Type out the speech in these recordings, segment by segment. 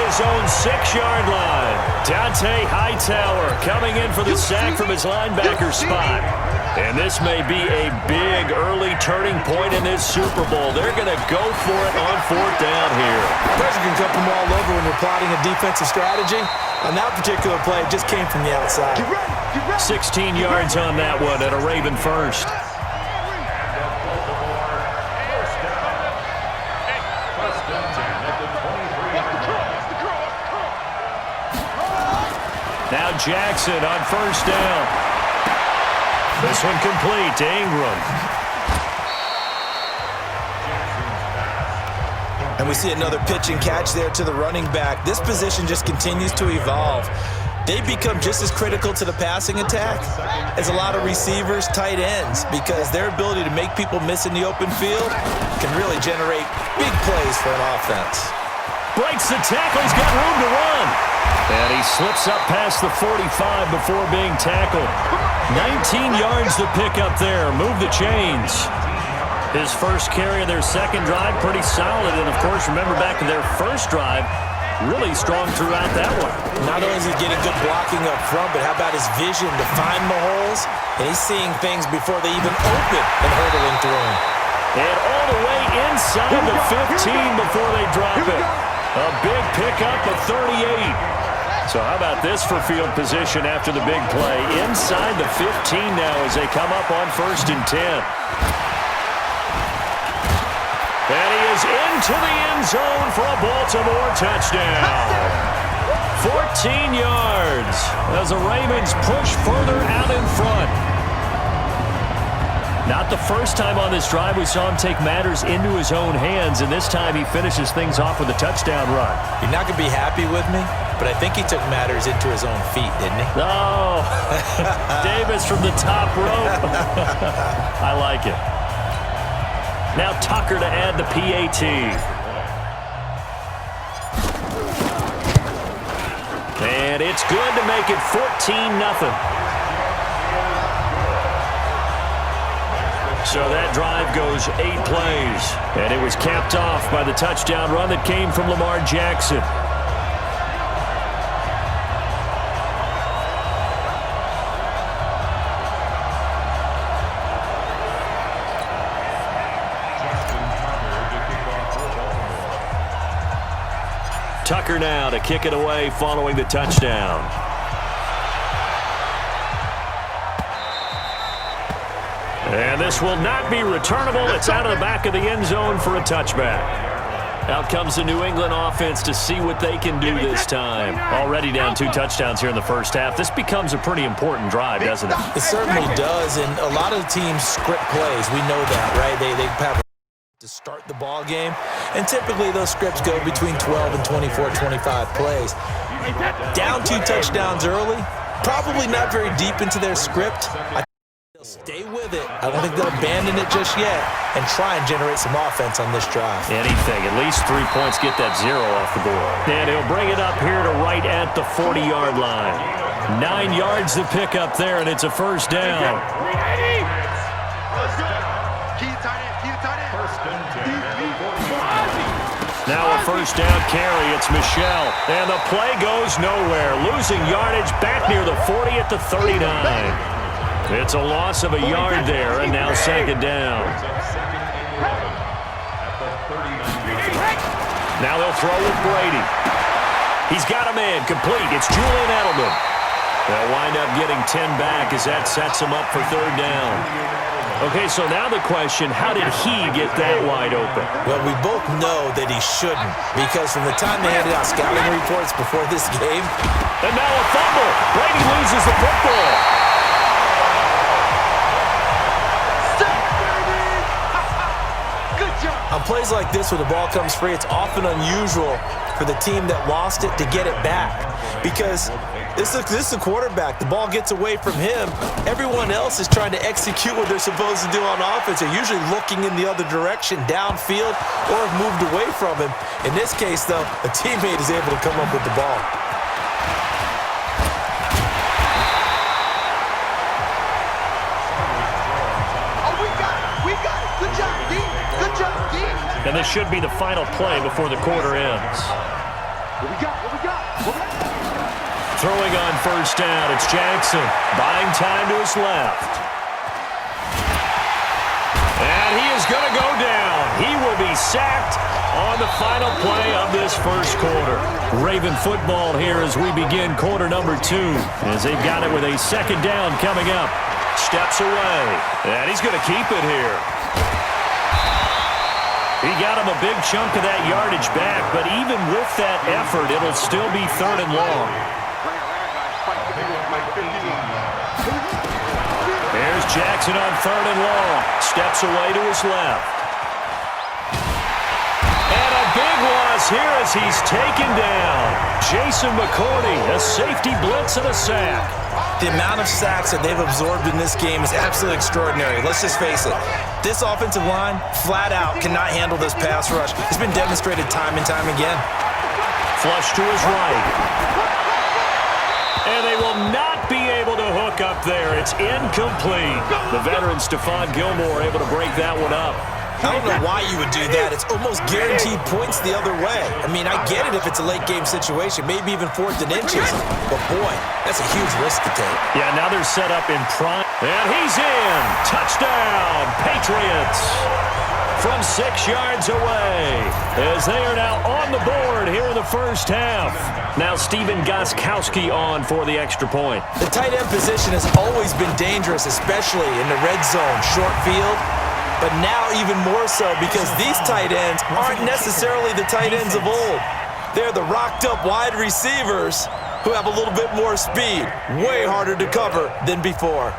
his own 6-yard line. Dante Hightower coming in for the sack from his linebacker spot. And this may be a big early turning point in this Super Bowl. They're going to go for it on 4th down here. Pressure can come from all over when you're plotting a defensive strategy. On that particular play, it just came from the outside. 16 yards on that one at a Raven first. Now Jackson on 1st down. This one complete to Ingram. And we see another pitch and catch there to the running back. This position just continues to evolve. They become just as critical to the passing attack as a lot of receivers, tight ends, because their ability to make people miss in the open field can really generate big plays for an offense. Breaks the tackle. He's got room to run. And he slips up past the 45 before being tackled. 19 yards to pick up there. Move the chains. His first carry of their second drive, pretty solid. And, of course, remember back to their first drive, really strong throughout that one. Not only is he getting good blocking up front, but how about his vision to find the holes? And he's seeing things before they even open and hurdling through them. And all the way inside the 15 before they drop it. A big pickup of 38. So how about this for field position after the big play? Inside the 15 now as they come up on 1st and 10. And he is into the end zone for a Baltimore touchdown. 14 yards as the Ravens push further out in front. Not the first time on this drive we saw him take matters into his own hands, and this time he finishes things off with a touchdown run. You're not going to be happy with me, but I think he took matters into his own feet, didn't he? Oh, Davis from the top rope. I like it. Now Tucker to add the PAT. And it's good to make it 14-0. So that drive goes 8 plays. And it was capped off by the touchdown run that came from Lamar Jackson. Tucker now to kick it away following the touchdown. And this will not be returnable. It's out of the back of the end zone for a touchback. Out comes the New England offense to see what they can do this time. Already down 2 touchdowns here in the first half. This becomes a pretty important drive, doesn't it? It certainly does, and a lot of teams script plays. We know that, right? They have to start the ball game, and typically those scripts go between 12 and 24, 25 plays. Down 2 touchdowns early, probably not very deep into their script. They'll stay with it. I don't think they'll abandon it just yet and try and generate some offense on this drive. Anything. At least 3 points, get that 0 off the board. And he'll bring it up here to right at the 40-yard line. 9 yards to pick up there, and it's a first down. Now a first down carry. It's Michelle. And the play goes nowhere. Losing yardage back near the 40 at the 39. It's a loss of a yard there, and now 2nd down. Now they'll throw with Brady. He's got a man complete. It's Julian Edelman. They'll wind up getting 10 back as that sets him up for 3rd down. Okay, so now the question, how did he get that wide open? Well, we both know that he shouldn't, because from the time they handed out scouting reports before this game. And now a fumble. Brady loses the football. On plays like this where the ball comes free, it's often unusual for the team that lost it to get it back, because this is the quarterback. The ball gets away from him. Everyone else is trying to execute what they're supposed to do on offense. They're usually looking in the other direction, downfield, or have moved away from him. In this case, though, a teammate is able to come up with the ball. And this should be the final play before the quarter ends. We got Throwing on first down, it's Jackson. Buying time to his left. And he is going to go down. He will be sacked on the final play of this first quarter. Raven football here as we begin quarter number 2. As they've got it with a second down coming up. Steps away. And he's going to keep it here. He got him a big chunk of that yardage back, but even with that effort, it'll still be 3rd and long. There's Jackson on 3rd and long. Steps away to his left. And a big loss here as he's taken down. Jason McCourty, a safety blitz and a sack. The amount of sacks that they've absorbed in this game is absolutely extraordinary. Let's just face it. This offensive line, flat out, cannot handle this pass rush. It's been demonstrated time and time again. Flush to his right. And they will not be able to hook up there. It's incomplete. The veteran Stephon Gilmore able to break that one up. I don't know why you would do that. It's almost guaranteed points the other way. I mean, I get it if it's a late-game situation, maybe even 4th and inches. But, boy, that's a huge risk to take. Yeah, now they're set up in prime. And he's in. Touchdown, Patriots. From 6 yards away, as they are now on the board here in the first half. Now Stephen Gostkowski on for the extra point. The tight end position has always been dangerous, especially in the red zone, short field. But now even more so because these tight ends aren't necessarily the tight ends of old. They're the rocked-up wide receivers who have a little bit more speed. Way harder to cover than before.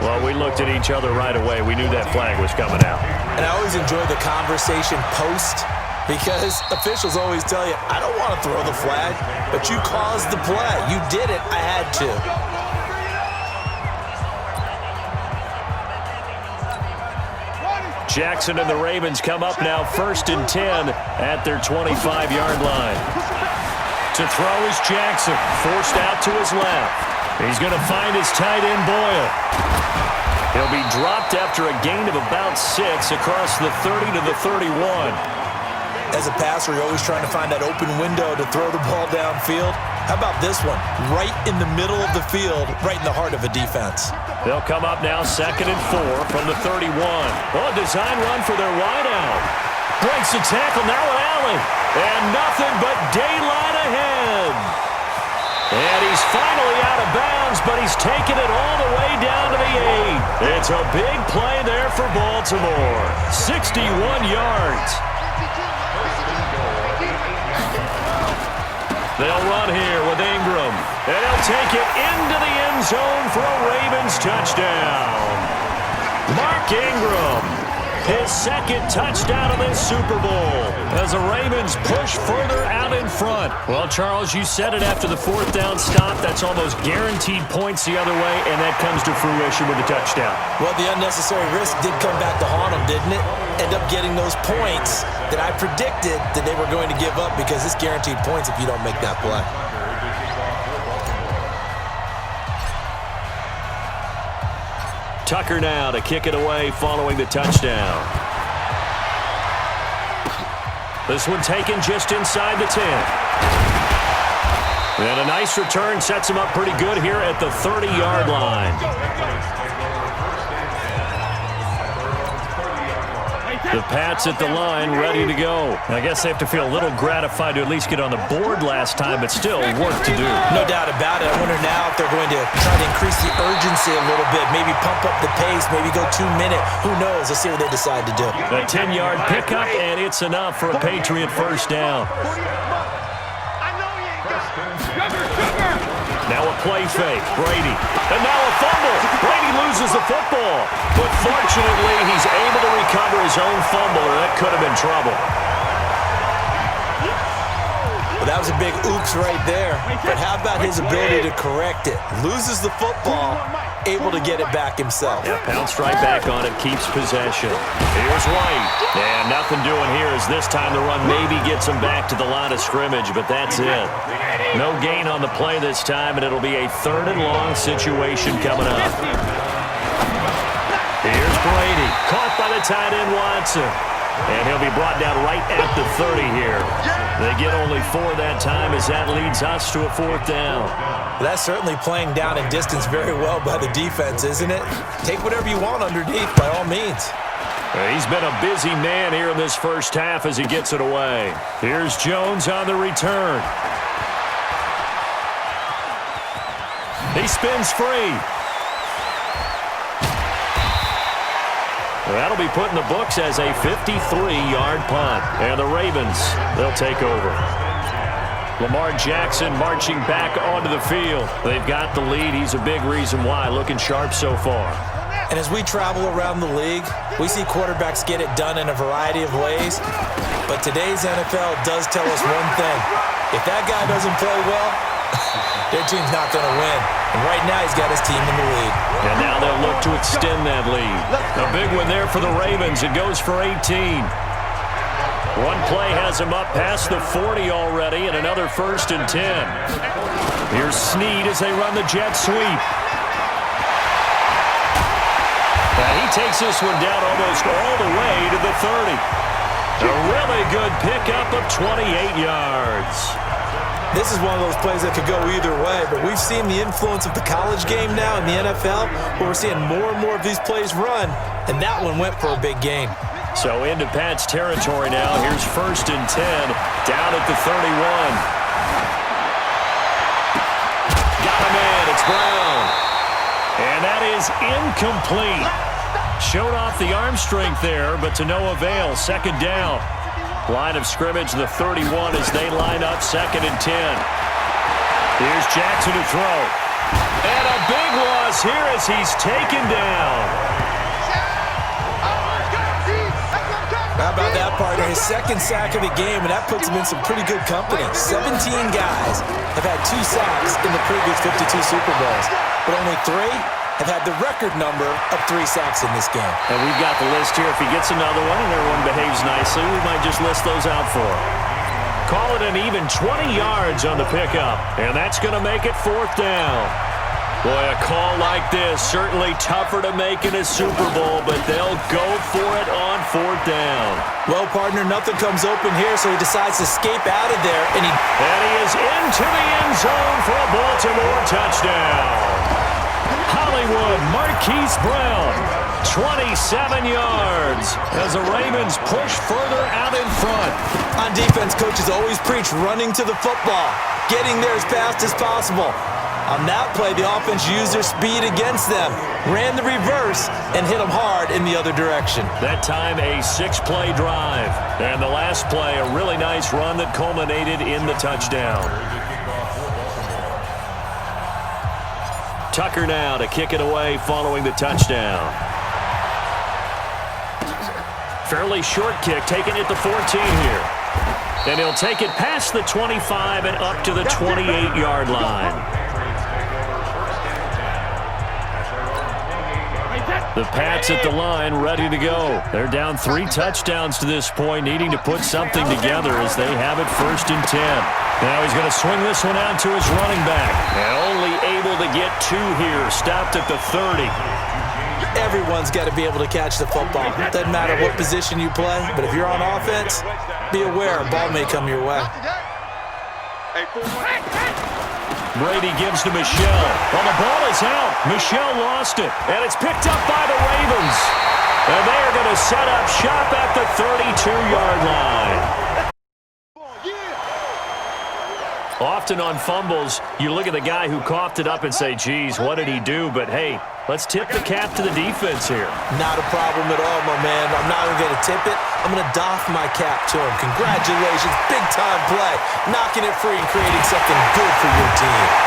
Well, we looked at each other right away. We knew that flag was coming out. And I always enjoy the conversation post because officials always tell you, I don't want to throw the flag, but you caused the play. You did it. I had to. Jackson and the Ravens come up now 1st and 10 at their 25-yard line. To throw is Jackson, forced out to his left. He's going to find his tight end Boyle. He'll be dropped after a gain of about 6 across the 30 to the 31. As a passer, you're always trying to find that open window to throw the ball downfield. How about this one? Right in the middle of the field, right in the heart of a defense. They'll come up now 2nd and 4 from the 31. Oh, design run for their wideout. Breaks the tackle now at Allen. And nothing but daylight ahead. And he's finally out of bounds, but he's taken it all the way down to the 8. It's a big play there for Baltimore. 61 yards. They'll run here with Ingram. And he'll take it into the end zone for a Ravens touchdown. Mark Ingram, his 2nd touchdown of this Super Bowl as the Ravens push further out in front. Well, Charles, you said it after the 4th down stop. That's almost guaranteed points the other way, and that comes to fruition with a touchdown. Well, the unnecessary risk did come back to haunt them, didn't it? End up getting those points that I predicted that they were going to give up because it's guaranteed points if you don't make that play. Tucker now to kick it away following the touchdown. This one taken just inside the 10. And a nice return sets him up pretty good here at the 30-yard line. The Pats at the line, ready to go. I guess they have to feel a little gratified to at least get on the board last time, but still work to do. No doubt about it. I wonder now if they're going to try to increase the urgency a little bit, maybe pump up the pace, maybe go 2-minute. Who knows? Let's see what they decide to do. A 10-yard pickup, and it's enough for a Patriot first down. Now a play fake, Brady. And now a fumble. Brady loses the football. But fortunately, he's able to recover his own fumble, or that could have been trouble. Well, that was a big oops right there. But how about his ability to correct it? Loses the football, able to get it back himself. Yeah, pounced right back on it, keeps possession. Here's White. And nothing doing here as this time the run maybe gets him back to the line of scrimmage, but that's it. No gain on the play this time, and it'll be a 3rd and long situation coming up. Here's Brady, caught by the tight end Watson. And he'll be brought down right at the 30 here. They get only 4 that time as that leads us to a 4th down. That's certainly playing down in distance very well by the defense, isn't it? Take whatever you want underneath by all means. He's been a busy man here in this first half as he gets it away. Here's Jones on the return. He spins free. That'll be put in the books as a 53-yard punt. And the Ravens, they'll take over. Lamar Jackson marching back onto the field. They've got the lead. He's a big reason why. Looking sharp so far. And as we travel around the league, we see quarterbacks get it done in a variety of ways. But today's NFL does tell us one thing. If that guy doesn't play well, their team's not going to win. And right now, he's got his team in the lead. And now they'll look to extend that lead. A big one there for the Ravens. It goes for 18. One play has him up past the 40 already, and another 1st and 10. Here's Snead as they run the jet sweep. He takes this one down almost all the way to the 30. A really good pickup of 28 yards. This is one of those plays that could go either way, but we've seen the influence of the college game now in the NFL, where we're seeing more and more of these plays run, and that one went for a big gain. So into Pat's territory now. Here's 1st and 10, down at the 31. Got him in. It's Brown. And that is incomplete. Showed off the arm strength there, but to no avail. 2nd down. Line of scrimmage, the 31 as they line up 2nd and 10. Here's Jackson to throw. And a big loss here as he's taken down. How about that, partner? His 2nd sack of the game, and that puts him in some pretty good company. 17 guys have had 2 sacks in the previous 52 Super Bowls, but only 3 have had the record number of 3 sacks in this game. And we've got the list here. If he gets another one and everyone behaves nicely, we might just list those out for him. Call it an even 20 yards on the pickup, and that's going to make it 4th down. Boy, a call like this, certainly tougher to make in a Super Bowl, but they'll go for it on 4th down. Well, partner, nothing comes open here, so he decides to escape out of there, and he is into the end zone for a Baltimore touchdown. Hollywood Marquise Brown, 27 yards as the Ravens push further out in front. On defense, coaches always preach running to the football, getting there as fast as possible. On that play, the offense used their speed against them, ran the reverse, and hit them hard in the other direction. That time, a 6-play drive. And the last play, a really nice run that culminated in the touchdown. Tucker now to kick it away following the touchdown. Fairly short kick, taken at the 14 here. And he'll take it past the 25 and up to the 28-yard line. The Pats at the line, ready to go. They're down 3 touchdowns to this point, needing to put something together as they have it 1st and 10. Now he's going to swing this one out to his running back. And only able to get 2 here, stopped at the 30. Everyone's got to be able to catch the football. Doesn't matter what position you play, but if you're on offense, be aware a ball may come your way. Brady gives to Michelle. Well, the ball is out. Michelle lost it, and it's picked up by the Ravens. And they are going to set up shop at the 32-yard line. Often on fumbles, you look at the guy who coughed it up and say, geez, what did he do? But, hey, let's tip the cap to the defense here. Not a problem at all, my man. I'm not even going to tip it. I'm going to doff my cap to him. Congratulations. Big-time play. Knocking it free and creating something good for your team.